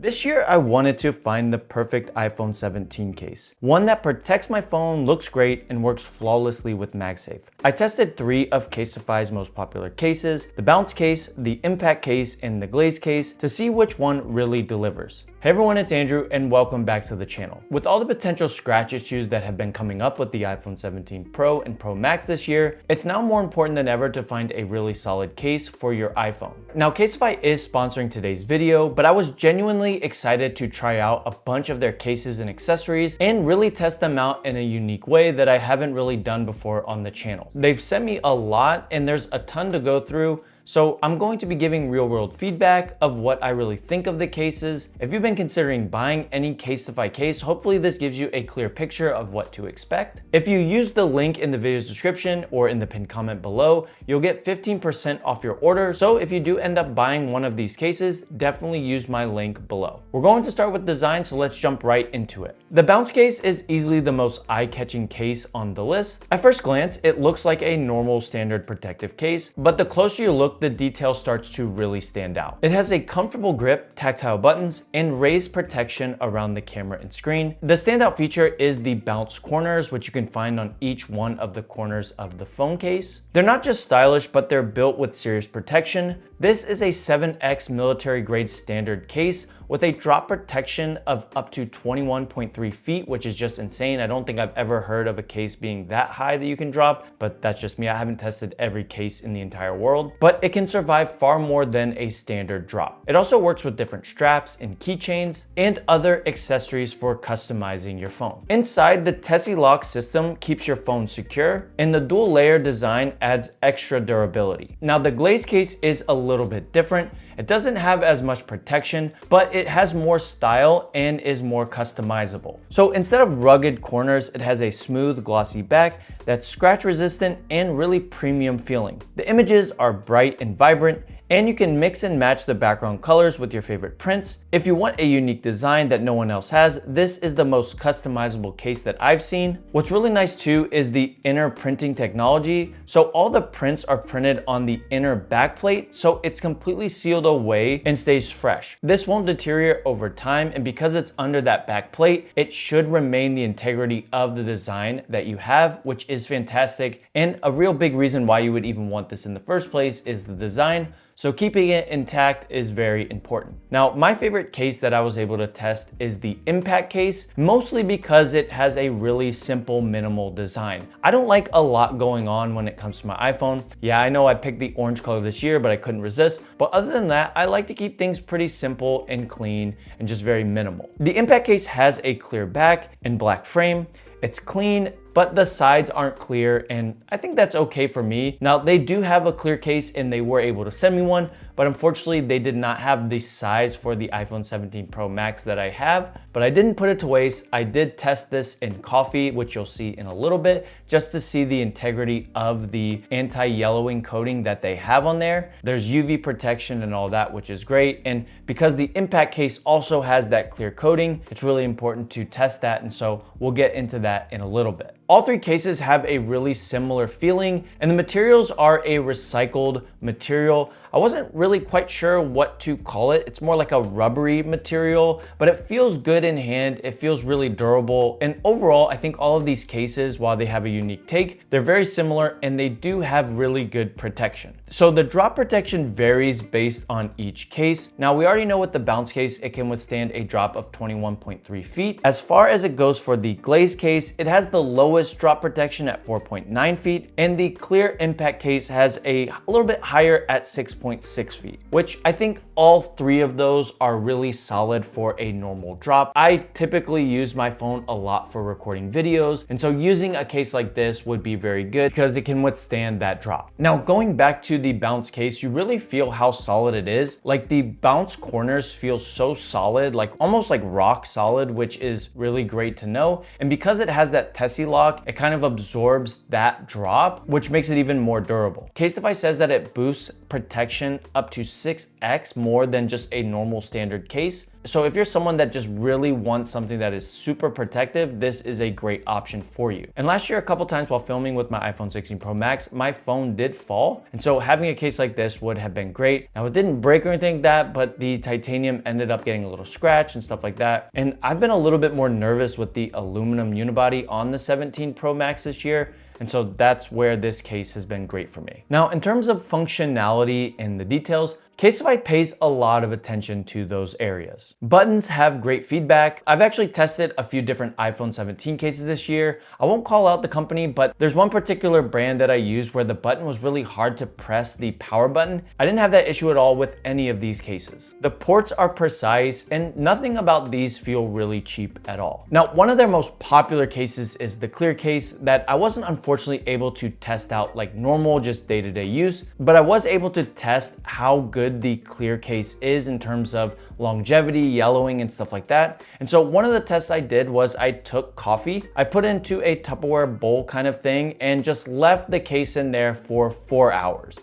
This year, I wanted to find the perfect iPhone 17 case. One that protects my phone, looks great, and works flawlessly with MagSafe. I tested 3 of Caseify's most popular cases, the bounce case, the impact case, and the glaze case, to see which one really delivers. Hey everyone, it's Andrew, and welcome back to the channel. With all the potential scratch issues that have been coming up with the iPhone 17 Pro and Pro Max this year, it's now more important than ever to find a really solid case for your iPhone. Now, Caseify is sponsoring today's video, but I was genuinely excited to try out a bunch of their cases and accessories and really test them out in a unique way that I haven't really done before on the channel. They've sent me a lot and there's a ton to go through, so I'm going to be giving real-world feedback of what I really think of the cases. If you've been considering buying any Casetify case, hopefully this gives you a clear picture of what to expect. If you use the link in the video's description or in the pinned comment below, you'll get 15% off your order. So if you do end up buying one of these cases, definitely use my link below. We're going to start with design, so let's jump right into it. The bounce case is easily the most eye-catching case on the list. At first glance, it looks like a normal standard protective case, but the closer you look, the detail starts to really stand out. It has a comfortable grip, tactile buttons, and raised protection around the camera and screen. The standout feature is the bounce corners, which you can find on each one of the corners of the phone case. They're not just stylish, but they're built with serious protection. This is a 7X military grade standard case with a drop protection of up to 21.3 feet, which is just insane. I don't think I've ever heard of a case being that high that you can drop, but that's just me. I haven't tested every case in the entire world, but it can survive far more than a standard drop. It also works with different straps and keychains and other accessories for customizing your phone. Inside, the Tessie lock system keeps your phone secure, and the dual layer design adds extra durability. Now, the glaze case is a little bit different. It doesn't have as much protection, but it has more style and is more customizable. So instead of rugged corners, it has a smooth, glossy back that's scratch resistant and really premium feeling. The images are bright and vibrant, and you can mix and match the background colors with your favorite prints. If you want a unique design that no one else has, this is the most customizable case that I've seen. What's really nice too is the inner printing technology. So all the prints are printed on the inner backplate, so it's completely sealed away and stays fresh. This won't deteriorate over time, and because it's under that backplate, it should remain the integrity of the design that you have, which is fantastic. And a real big reason why you would even want this in the first place is the design. So keeping it intact is very important. Now, my favorite case that I was able to test is the impact case, mostly because it has a really simple, minimal design. I don't like a lot going on when it comes to my iPhone. Yeah, I know I picked the orange color this year, but I couldn't resist. But other than that, I like to keep things pretty simple and clean and just very minimal. The impact case has a clear back and black frame. It's clean, but the sides aren't clear, and I think that's okay for me. Now, they do have a clear case and they were able to send me one, but unfortunately they did not have the size for the iPhone 17 Pro Max that I have, but I didn't put it to waste. I did test this in coffee, which you'll see in a little bit, just to see the integrity of the anti-yellowing coating that they have on there. There's UV protection and all that, which is great. And because the impact case also has that clear coating, it's really important to test that. And so we'll get into that in a little bit. All 3 cases have a really similar feeling, and the materials are a recycled material. I wasn't really quite sure what to call it. It's more like a rubbery material, but it feels good in hand. It feels really durable. And overall, I think all of these cases, while they have a unique take, they're very similar and they do have really good protection. So the drop protection varies based on each case. Now, we already know with the bounce case, it can withstand a drop of 21.3 feet. As far as it goes for the glaze case, it has the lowest drop protection at 4.9 feet, and the clear impact case has a little bit higher at 6.6 feet, which I think all 3 of those are really solid for a normal drop. I typically use my phone a lot for recording videos, and so using a case like this would be very good because it can withstand that drop. Now, going back to the bounce case, you really feel how solid it is. Like, the bounce corners feel so solid, like almost like rock solid, which is really great to know. And because it has that Tessie lock, it kind of absorbs that drop, which makes it even more durable. Caseify says that it boosts protection up to 6x more than just a normal standard case. So if you're someone that just really wants something that is super protective, this is a great option for you. And last year, a couple times while filming with my iPhone 16 Pro Max, my phone did fall. And so having a case like this would have been great. Now it didn't break or anything like that, but the titanium ended up getting a little scratch and stuff like that. And I've been a little bit more nervous with the aluminum unibody on the 17 Pro Max this year. And so that's where this case has been great for me. Now, in terms of functionality and the details, Caseify pays a lot of attention to those areas. Buttons have great feedback. I've actually tested a few different iPhone 17 cases this year. I won't call out the company, but there's one particular brand that I used where the button was really hard to press the power button. I didn't have that issue at all with any of these cases. The ports are precise and nothing about these feel really cheap at all. Now, one of their most popular cases is the clear case that I wasn't unfortunately able to test out like normal, just day-to-day use, but I was able to test how good the clear case is in terms of longevity, yellowing, and stuff like that. And so one of the tests I did was I took coffee, I put it into a Tupperware bowl kind of thing, and just left the case in there for 4 hours.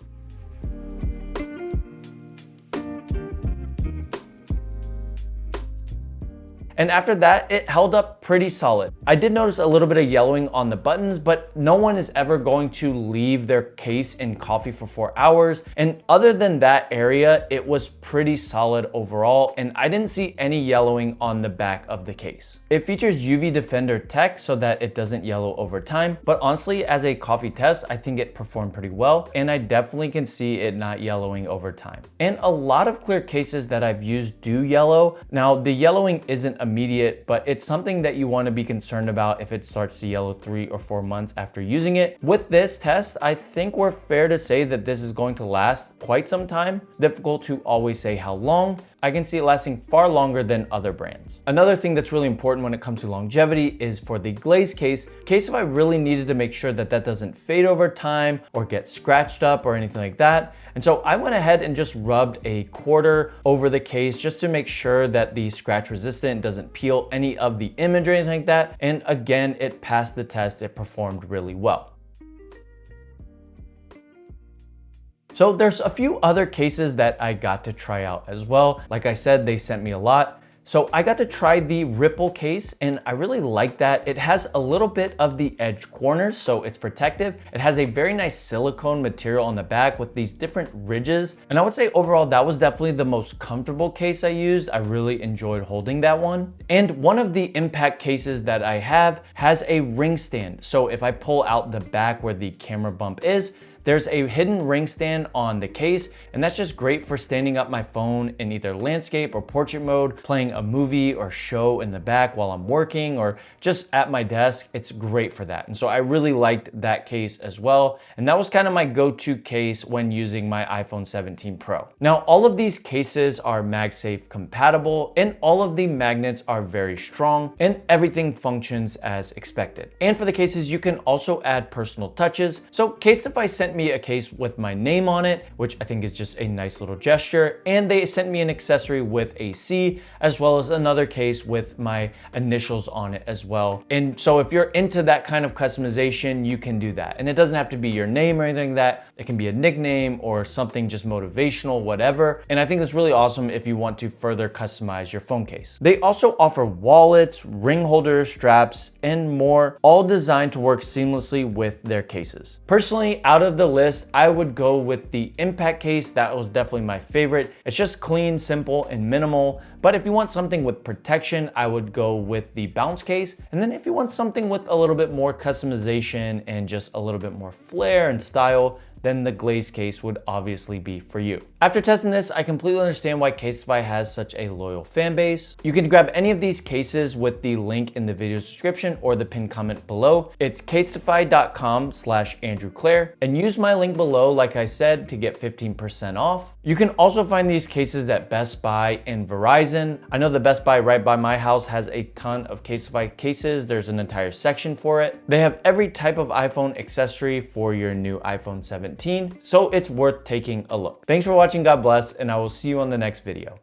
And after that, it held up pretty solid. I did notice a little bit of yellowing on the buttons, but no one is ever going to leave their case in coffee for 4 hours. And other than that area, it was pretty solid overall, and I didn't see any yellowing on the back of the case. It features UV Defender tech so that it doesn't yellow over time, but honestly, as a coffee test, I think it performed pretty well, and I definitely can see it not yellowing over time. And a lot of clear cases that I've used do yellow. Now, the yellowing isn't immediate, but it's something that you want to be concerned about if it starts to yellow 3 or 4 months after using it. With this test, I think we're fair to say that this is going to last quite some time. It's difficult to always say how long. I can see it lasting far longer than other brands. Another thing that's really important when it comes to longevity is for the Glaze case. Caseify really needed to make sure that that doesn't fade over time or get scratched up or anything like that. And so I went ahead and just rubbed a quarter over the case just to make sure that the scratch resistant doesn't peel any of the image or anything like that. And again, it passed the test. It performed really well. So there's a few other cases that I got to try out as well. Like I said, they sent me a lot. So I got to try the Ripple case and I really like that. It has a little bit of the edge corners, so it's protective. It has a very nice silicone material on the back with these different ridges. And I would say overall, that was definitely the most comfortable case I used. I really enjoyed holding that one. And one of the impact cases that I have has a ring stand. So if I pull out the back where the camera bump is, there's a hidden ring stand on the case, and that's just great for standing up my phone in either landscape or portrait mode, playing a movie or show in the back while I'm working or just at my desk. It's great for that. And so I really liked that case as well. And that was kind of my go-to case when using my iPhone 17 Pro. Now, all of these cases are MagSafe compatible and all of the magnets are very strong and everything functions as expected. And for the cases, you can also add personal touches. So Casetify sent me a case with my name on it, which I think is just a nice little gesture. And they sent me an accessory with a C, as well as another case with my initials on it as well. And so if you're into that kind of customization, you can do that. And it doesn't have to be your name or anything like that. It can be a nickname or something just motivational, whatever. And I think that's really awesome if you want to further customize your phone case. They also offer wallets, ring holders, straps, and more, all designed to work seamlessly with their cases. Personally, out of the list, I would go with the impact case. That was definitely my favorite. It's just clean, simple, and minimal. But if you want something with protection, I would go with the bounce case. And then if you want something with a little bit more customization and just a little bit more flair and style, then the Glaze case would obviously be for you. After testing this, I completely understand why Caseify has such a loyal fan base. You can grab any of these cases with the link in the video description or the pinned comment below. It's casetify.com/AndrewClaire and use my link below, like I said, to get 15% off. You can also find these cases at Best Buy and Verizon. I know the Best Buy right by my house has a ton of Caseify cases. There's an entire section for it. They have every type of iPhone accessory for your new iPhone 17. So it's worth taking a look. Thanks for watching, God bless, and I will see you on the next video.